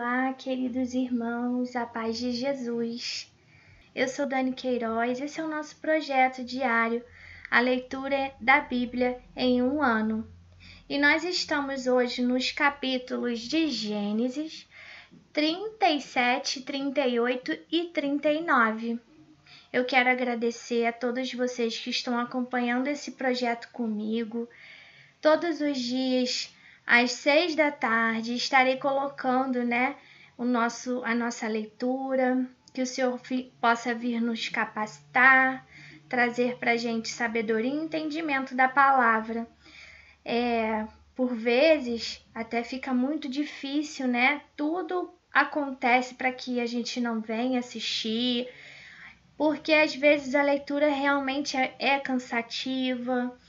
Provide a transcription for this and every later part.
Olá, queridos irmãos, a paz de Jesus. Eu sou Dani Queiroz, esse é o nosso projeto diário, a leitura da Bíblia em um ano. E nós estamos hoje nos capítulos de Gênesis 37, 38 e 39. Eu quero agradecer a todos vocês que estão acompanhando esse projeto comigo. Todos os dias, às 6 da tarde, estarei colocando, a nossa leitura, que o Senhor possa vir nos capacitar, trazer para a gente sabedoria e entendimento da palavra. Por vezes, até fica muito difícil, Tudo acontece para que a gente não venha assistir, porque às vezes a leitura realmente é cansativa.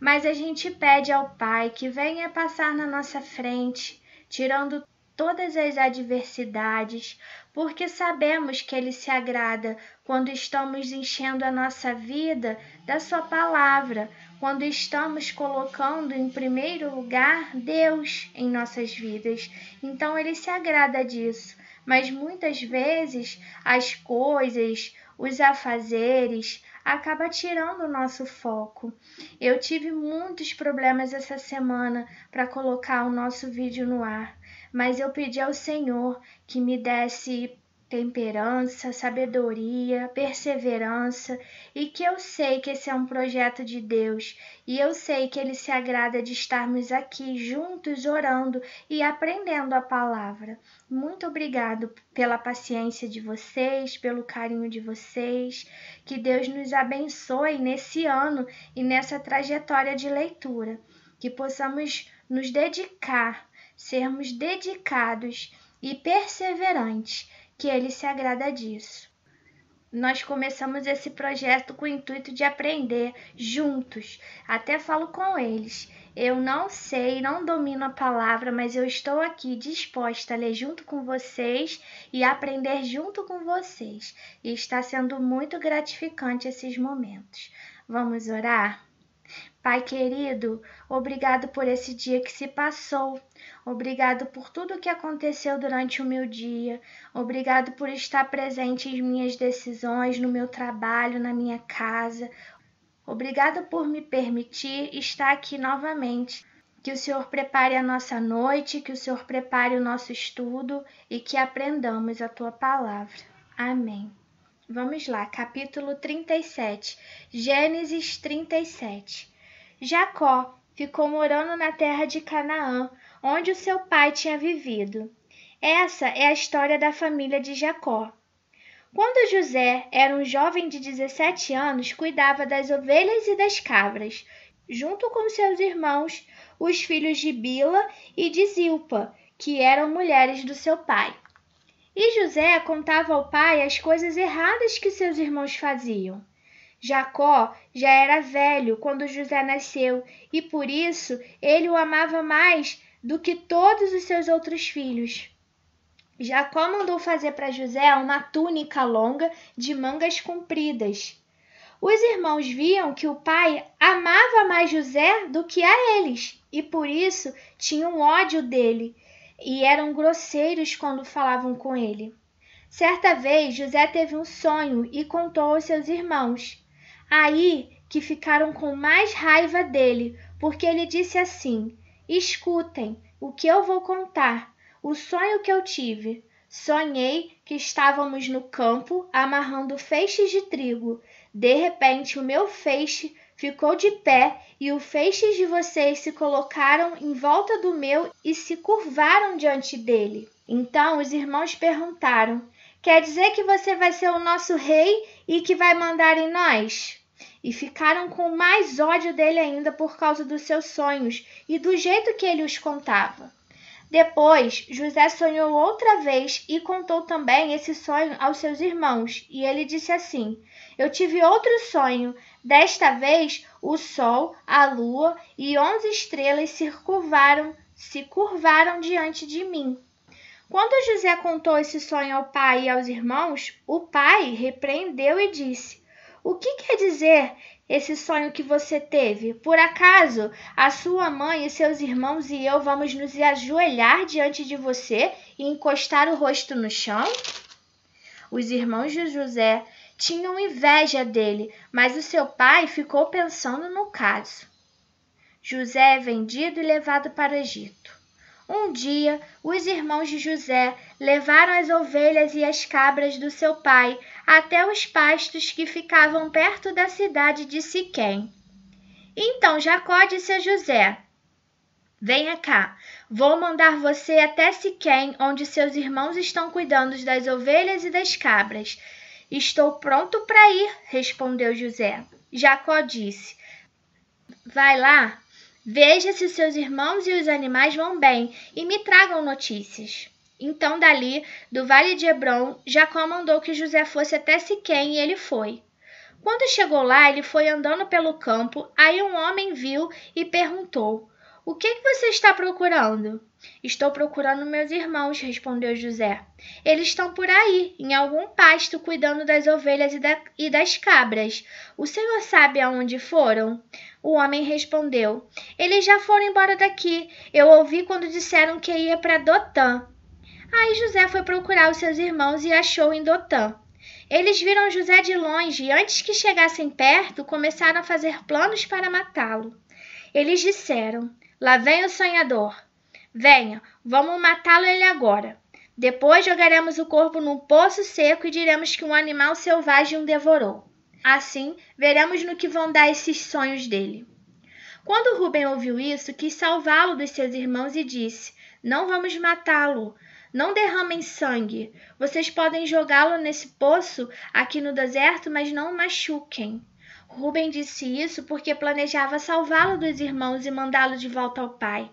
Mas a gente pede ao Pai que venha passar na nossa frente, tirando todas as adversidades, porque sabemos que Ele se agrada quando estamos enchendo a nossa vida da Sua palavra, quando estamos colocando em primeiro lugar Deus em nossas vidas. Então Ele se agrada disso, mas muitas vezes as coisas, os afazeres, acaba tirando o nosso foco. Eu tive muitos problemas essa semana para colocar o nosso vídeo no ar, mas eu pedi ao Senhor que me desse temperança, sabedoria, perseverança, e que eu sei que esse é um projeto de Deus, e eu sei que Ele se agrada de estarmos aqui juntos orando e aprendendo a palavra. Muito obrigado pela paciência de vocês, pelo carinho de vocês, que Deus nos abençoe nesse ano e nessa trajetória de leitura, que possamos nos dedicar, sermos dedicados e perseverantes, que Ele se agrada disso. Nós começamos esse projeto com o intuito de aprender juntos. Até falo com eles. Eu não sei, não domino a palavra, mas eu estou aqui disposta a ler junto com vocês e aprender junto com vocês. E está sendo muito gratificante esses momentos. Vamos orar? Pai querido, obrigado por esse dia que se passou. Obrigado por tudo que aconteceu durante o meu dia. Obrigado por estar presente em minhas decisões, no meu trabalho, na minha casa. Obrigado por me permitir estar aqui novamente. Que o Senhor prepare a nossa noite, que o Senhor prepare o nosso estudo e que aprendamos a Tua palavra. Amém. Vamos lá, capítulo 37, Gênesis 37. Jacó ficou morando na terra de Canaã, onde o seu pai tinha vivido. Essa é a história da família de Jacó. Quando José era um jovem de 17 anos, cuidava das ovelhas e das cabras, junto com seus irmãos, os filhos de Bila e de Zilpa, que eram mulheres do seu pai. E José contava ao pai as coisas erradas que seus irmãos faziam. Jacó já era velho quando José nasceu, e por isso ele o amava mais do que todos os seus outros filhos. Jacó mandou fazer para José uma túnica longa de mangas compridas. Os irmãos viam que o pai amava mais José do que a eles, e por isso tinham ódio dele, e eram grosseiros quando falavam com ele. Certa vez, José teve um sonho e contou aos seus irmãos. Aí que ficaram com mais raiva dele, porque ele disse assim: escutem o que eu vou contar, o sonho que eu tive. Sonhei que estávamos no campo amarrando feixes de trigo. De repente, o meu feixe ficou de pé e os feixes de vocês se colocaram em volta do meu e se curvaram diante dele. Então os irmãos perguntaram: quer dizer que você vai ser o nosso rei e que vai mandar em nós? E ficaram com mais ódio dele ainda por causa dos seus sonhos e do jeito que ele os contava. Depois, José sonhou outra vez e contou também esse sonho aos seus irmãos. E ele disse assim: eu tive outro sonho. Desta vez, o sol, a lua e 11 estrelas se curvaram diante de mim. Quando José contou esse sonho ao pai e aos irmãos, o pai repreendeu e disse: o que quer dizer esse sonho que você teve? Por acaso a sua mãe e seus irmãos e eu vamos nos ajoelhar diante de você e encostar o rosto no chão?" Os irmãos de José tinham inveja dele, mas o seu pai ficou pensando no caso. José é vendido e levado para o Egito. Um dia, os irmãos de José levaram as ovelhas e as cabras do seu pai até os pastos que ficavam perto da cidade de Siquém. Então Jacó disse a José: "Venha cá, vou mandar você até Siquém, onde seus irmãos estão cuidando das ovelhas e das cabras." "Estou pronto para ir", respondeu José. Jacó disse: "Vai lá, veja se seus irmãos e os animais vão bem e me tragam notícias." Então dali, do vale de Hebrom, Jacó mandou que José fosse até Siquém e ele foi. Quando chegou lá, ele foi andando pelo campo, aí um homem viu e perguntou: "O que você está procurando?" "Estou procurando meus irmãos", respondeu José. "Eles estão por aí, em algum pasto, cuidando das ovelhas e das cabras. O senhor sabe aonde foram?" O homem respondeu: "Eles já foram embora daqui. Eu ouvi quando disseram que ia para Dotã." Aí José foi procurar os seus irmãos e achou em Dotã. Eles viram José de longe e, antes que chegassem perto, começaram a fazer planos para matá-lo. Eles disseram: "Lá vem o sonhador. Venha, vamos matá-lo ele agora. Depois jogaremos o corpo num poço seco e diremos que um animal selvagem o devorou. Assim, veremos no que vão dar esses sonhos dele." Quando Rubem ouviu isso, quis salvá-lo dos seus irmãos e disse: "Não vamos matá-lo. Não derramem sangue. Vocês podem jogá-lo nesse poço aqui no deserto, mas não o machuquem." Rubem disse isso porque planejava salvá-lo dos irmãos e mandá-lo de volta ao pai.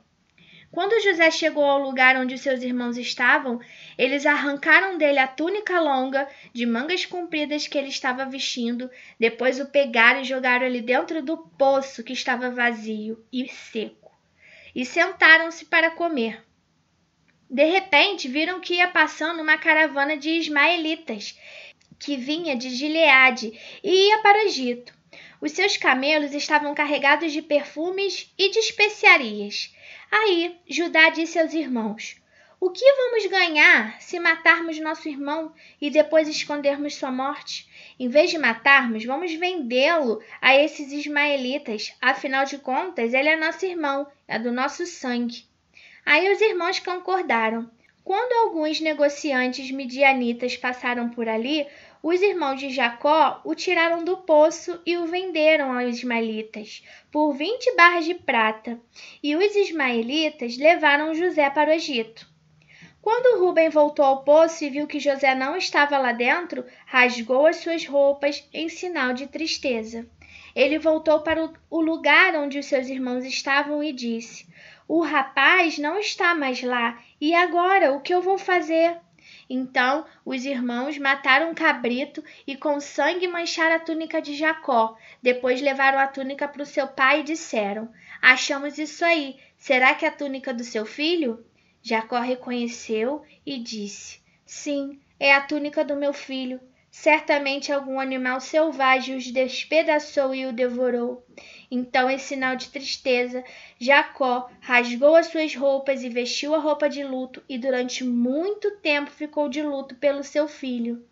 Quando José chegou ao lugar onde seus irmãos estavam, eles arrancaram dele a túnica longa, de mangas compridas que ele estava vestindo, depois o pegaram e jogaram ele dentro do poço que estava vazio e seco, e sentaram-se para comer. De repente, viram que ia passando uma caravana de ismaelitas, que vinha de Gileade e ia para o Egito. Os seus camelos estavam carregados de perfumes e de especiarias. Aí Judá disse aos irmãos: "O que vamos ganhar se matarmos nosso irmão e depois escondermos sua morte? Em vez de matarmos, vamos vendê-lo a esses ismaelitas. Afinal de contas, ele é nosso irmão, é do nosso sangue." Aí os irmãos concordaram. Quando alguns negociantes midianitas passaram por ali, os irmãos de Jacó o tiraram do poço e o venderam aos ismaelitas por 20 barras de prata, e os ismaelitas levaram José para o Egito. Quando Rubem voltou ao poço e viu que José não estava lá dentro, rasgou as suas roupas em sinal de tristeza. Ele voltou para o lugar onde os seus irmãos estavam e disse: "O rapaz não está mais lá, e agora o que eu vou fazer?" Então os irmãos mataram um cabrito e com sangue mancharam a túnica de Jacó. Depois levaram a túnica para o seu pai e disseram: "Achamos isso aí. Será que é a túnica do seu filho?" Jacó reconheceu e disse: "Sim, é a túnica do meu filho. Certamente algum animal selvagem os despedaçou e o devorou." Então, em sinal de tristeza, Jacó rasgou as suas roupas e vestiu a roupa de luto, e durante muito tempo ficou de luto pelo seu filho.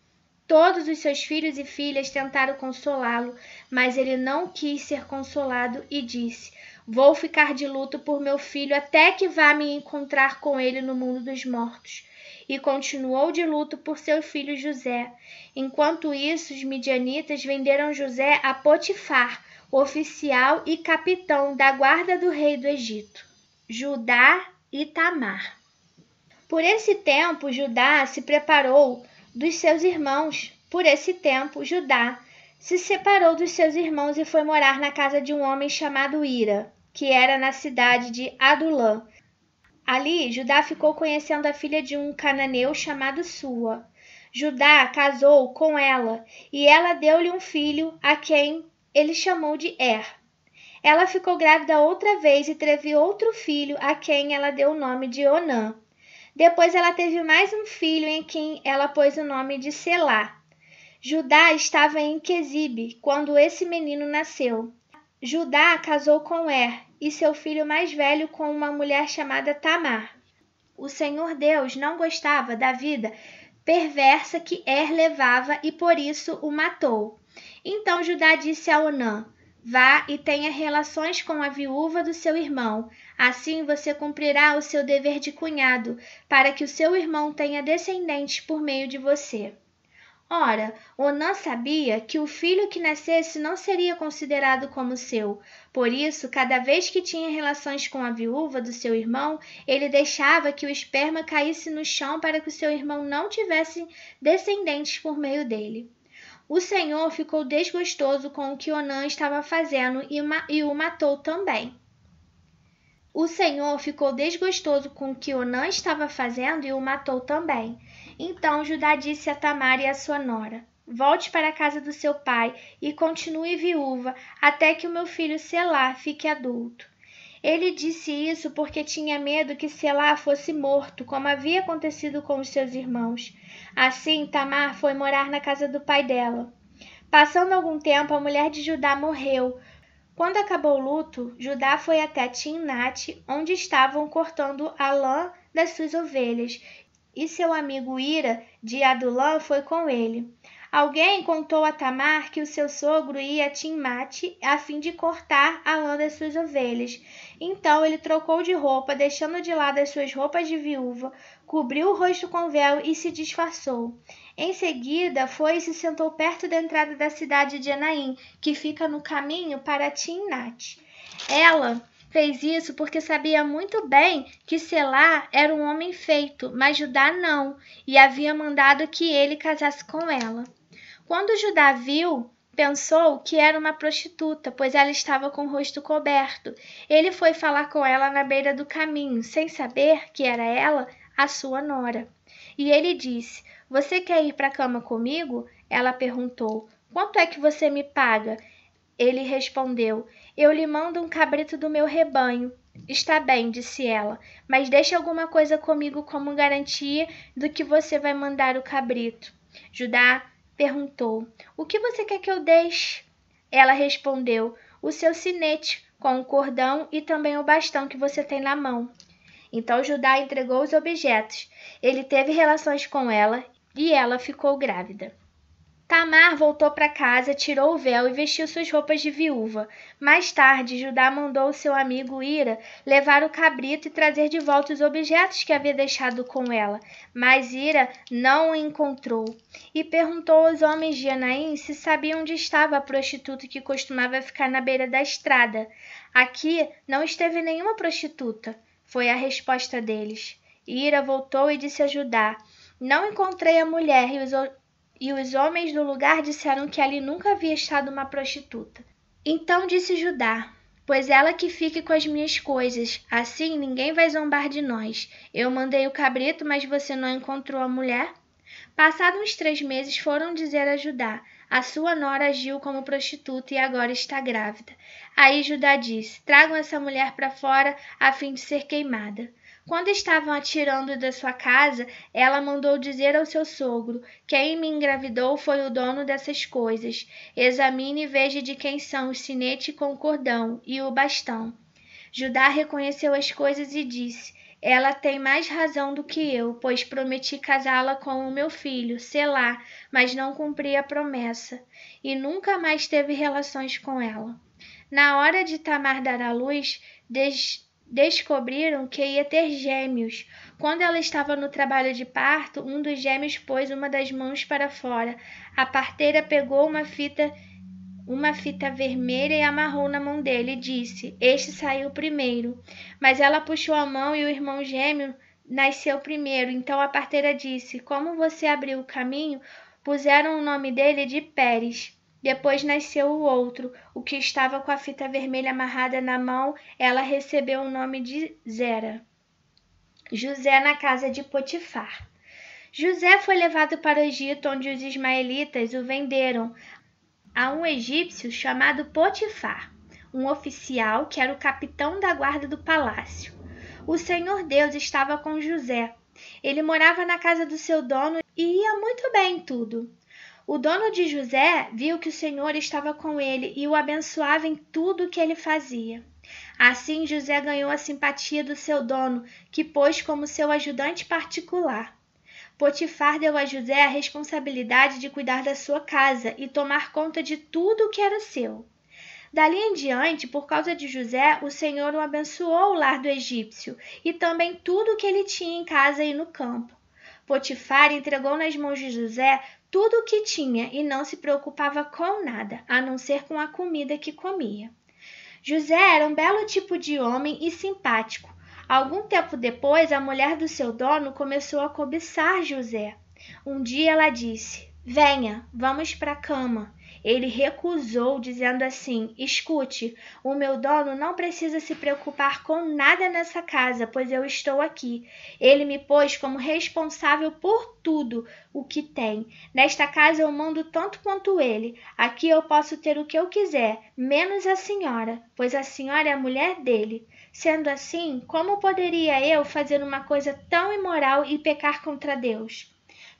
Todos os seus filhos e filhas tentaram consolá-lo, mas ele não quis ser consolado e disse: "Vou ficar de luto por meu filho até que vá me encontrar com ele no mundo dos mortos." E continuou de luto por seu filho José. Enquanto isso, os midianitas venderam José a Potifar, oficial e capitão da guarda do rei do Egito. Judá e Tamar. Por esse tempo, Judá se separou dos seus irmãos e foi morar na casa de um homem chamado Ira, que era na cidade de Adulã. Ali, Judá ficou conhecendo a filha de um cananeu chamado Sua. Judá casou com ela, e ela deu-lhe um filho, a quem ele chamou de Ela ficou grávida outra vez e teve outro filho, a quem ela deu o nome de Onã. Depois ela teve mais um filho, em quem ela pôs o nome de Selá. Judá estava em Quezibe quando esse menino nasceu. Judá casou com e seu filho mais velho, com uma mulher chamada Tamar. O Senhor Deus não gostava da vida perversa que levava e por isso o matou. Então Judá disse a Onã: vá e tenha relações com a viúva do seu irmão. Assim você cumprirá o seu dever de cunhado, para que o seu irmão tenha descendentes por meio de você. Ora, Onã sabia que o filho que nascesse não seria considerado como seu. Por isso, cada vez que tinha relações com a viúva do seu irmão, ele deixava que o esperma caísse no chão para que o seu irmão não tivesse descendentes por meio dele. O Senhor ficou desgostoso com o que Onã estava fazendo e o matou também. O Senhor ficou desgostoso com o que Onã estava fazendo e o matou também. Então Judá disse a Tamar e a sua nora: volte para a casa do seu pai e continue viúva até que o meu filho Selá fique adulto. Ele disse isso porque tinha medo que Selá fosse morto, como havia acontecido com os seus irmãos. Assim, Tamar foi morar na casa do pai dela. Passando algum tempo, a mulher de Judá morreu. Quando acabou o luto, Judá foi até Timnate, onde estavam cortando a lã das suas ovelhas, e seu amigo Ira, de Adulã, foi com ele. Alguém contou a Tamar que o seu sogro ia a Timnate a fim de cortar a lã das suas ovelhas. Então ele trocou de roupa, deixando de lado as suas roupas de viúva, cobriu o rosto com véu e se disfarçou. Em seguida, foi e se sentou perto da entrada da cidade de Enaim, que fica no caminho para Timnate. Ela fez isso porque sabia muito bem que Selá era um homem feito, mas Judá não, e havia mandado que ele casasse com ela. Quando Judá viu, pensou que era uma prostituta, pois ela estava com o rosto coberto. Ele foi falar com ela na beira do caminho, sem saber que era ela, a sua nora. E ele disse: você quer ir para a cama comigo? Ela perguntou: quanto é que você me paga? Ele respondeu: eu lhe mando um cabrito do meu rebanho. Está bem, disse ela, mas deixe alguma coisa comigo como garantia do que você vai mandar o cabrito. Judá perguntou: o que você quer que eu deixe? Ela respondeu: o seu sinete com o cordão e também o bastão que você tem na mão. Então Judá entregou os objetos. Ele teve relações com ela e ela ficou grávida. Tamar voltou para casa, tirou o véu e vestiu suas roupas de viúva. Mais tarde, Judá mandou seu amigo Ira levar o cabrito e trazer de volta os objetos que havia deixado com ela. Mas Ira não o encontrou e perguntou aos homens de Enaim se sabiam onde estava a prostituta que costumava ficar na beira da estrada. Aqui não esteve nenhuma prostituta, foi a resposta deles. Ira voltou e disse a Judá: não encontrei a mulher e os homens do lugar disseram que ali nunca havia estado uma prostituta. Então disse Judá: pois ela que fique com as minhas coisas, assim ninguém vai zombar de nós. Eu mandei o cabrito, mas você não encontrou a mulher? Passados uns 3 meses, foram dizer a Judá: a sua nora agiu como prostituta e agora está grávida. Aí Judá disse: tragam essa mulher para fora a fim de ser queimada. Quando estavam atirando da sua casa, ela mandou dizer ao seu sogro: quem me engravidou foi o dono dessas coisas. Examine e veja de quem são o sinete com o cordão e o bastão. Judá reconheceu as coisas e disse: ela tem mais razão do que eu, pois prometi casá-la com o meu filho, Selá, mas não cumpri a promessa, e nunca mais teve relações com ela. Na hora de Tamar dar à luz, descobriram que ia ter gêmeos. Quando ela estava no trabalho de parto, um dos gêmeos pôs uma das mãos para fora. A parteira pegou uma fita vermelha e amarrou na mão dele e disse: este saiu primeiro. Mas ela puxou a mão e o irmão gêmeo nasceu primeiro. Então a parteira disse: como você abriu o caminho, puseram o nome dele de Pérez. Depois nasceu o outro, o que estava com a fita vermelha amarrada na mão. Ela recebeu o nome de Zera. José na casa de Potifar. José foi levado para o Egito, onde os ismaelitas o venderam a um egípcio chamado Potifar, um oficial que era o capitão da guarda do palácio. O Senhor Deus estava com José. Ele morava na casa do seu dono e ia muito bem em tudo. O dono de José viu que o Senhor estava com ele e o abençoava em tudo o que ele fazia. Assim, José ganhou a simpatia do seu dono, que pôs como seu ajudante particular. Potifar deu a José a responsabilidade de cuidar da sua casa e tomar conta de tudo o que era seu. Dali em diante, por causa de José, o Senhor o abençoou o lar do egípcio e também tudo o que ele tinha em casa e no campo. Potifar entregou nas mãos de José tudo o que tinha e não se preocupava com nada, a não ser com a comida que comia. José era um belo tipo de homem e simpático. Algum tempo depois, a mulher do seu dono começou a cobiçar José. Um dia ela disse: "Venha, vamos para a cama." Ele recusou, dizendo assim: "Escute, o meu dono não precisa se preocupar com nada nessa casa, pois eu estou aqui. Ele me pôs como responsável por tudo o que tem. Nesta casa eu mando tanto quanto ele. Aqui eu posso ter o que eu quiser, menos a senhora, pois a senhora é a mulher dele. Sendo assim, como poderia eu fazer uma coisa tão imoral e pecar contra Deus?"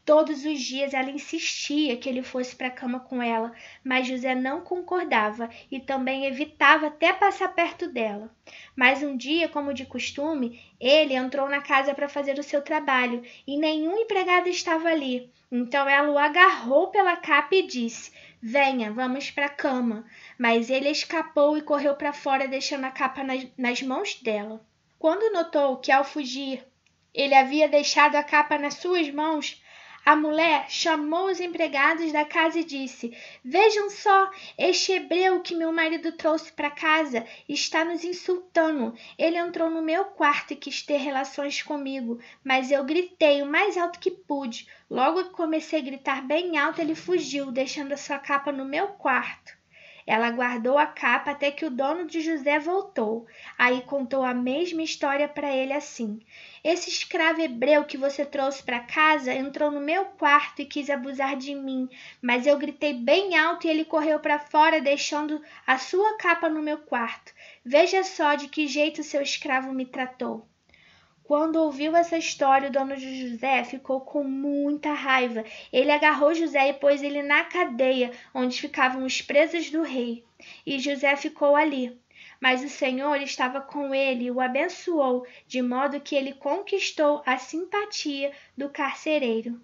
Todos os dias ela insistia que ele fosse para a cama com ela, mas José não concordava e também evitava até passar perto dela. Mas um dia, como de costume, ele entrou na casa para fazer o seu trabalho e nenhum empregado estava ali. Então ela o agarrou pela capa e disse: "Venha, vamos para a cama." Mas ele escapou e correu para fora, deixando a capa nas mãos dela. Quando notou que, ao fugir, ele havia deixado a capa nas suas mãos, a mulher chamou os empregados da casa e disse: "Vejam só, este hebreu que meu marido trouxe para casa está nos insultando. Ele entrou no meu quarto e quis ter relações comigo, mas eu gritei o mais alto que pude. Logo que comecei a gritar bem alto, ele fugiu, deixando a sua capa no meu quarto." Ela guardou a capa até que o dono de José voltou. Aí contou a mesma história para ele assim: "Esse escravo hebreu que você trouxe para casa entrou no meu quarto e quis abusar de mim, mas eu gritei bem alto e ele correu para fora, deixando a sua capa no meu quarto. Veja só de que jeito seu escravo me tratou." Quando ouviu essa história, o dono de José ficou com muita raiva. Ele agarrou José e pôs ele na cadeia, onde ficavam os presos do rei. E José ficou ali. Mas o Senhor estava com ele e o abençoou, de modo que ele conquistou a simpatia do carcereiro.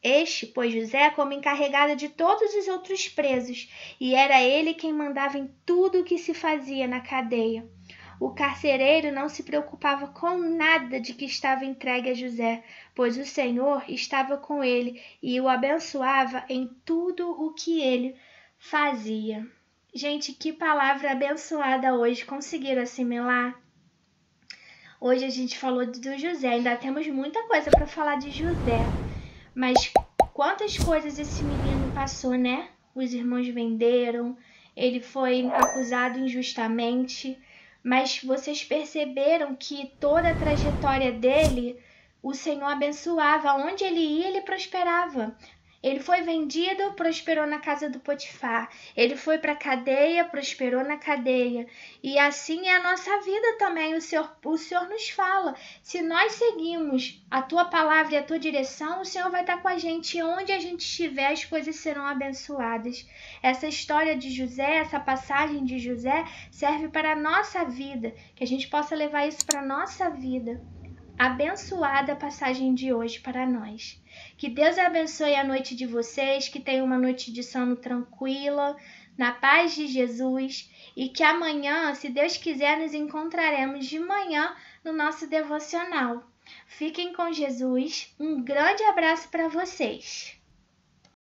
Este pôs José como encarregado de todos os outros presos, e era ele quem mandava em tudo o que se fazia na cadeia. O carcereiro não se preocupava com nada de que estava entregue a José, pois o Senhor estava com ele e o abençoava em tudo o que ele fazia. Gente, que palavra abençoada hoje! Conseguiram assimilar? Hoje a gente falou do José, ainda temos muita coisa para falar de José, mas quantas coisas esse menino passou, né? Os irmãos venderam, ele foi acusado injustamente. Mas vocês perceberam que toda a trajetória dele, o Senhor abençoava. Onde ele ia, ele prosperava. Ele foi vendido, prosperou na casa do Potifar. Ele foi para a cadeia, prosperou na cadeia. E assim é a nossa vida também. O Senhor nos fala: se nós seguimos a tua palavra e a tua direção, o Senhor vai estar com a gente. E onde a gente estiver, as coisas serão abençoadas. Essa história de José, essa passagem de José, serve para a nossa vida. Que a gente possa levar isso para a nossa vida. Abençoada a passagem de hoje para nós. Que Deus abençoe a noite de vocês, que tenham uma noite de sono tranquila, na paz de Jesus, e que amanhã, se Deus quiser, nos encontraremos de manhã no nosso devocional. Fiquem com Jesus, um grande abraço para vocês.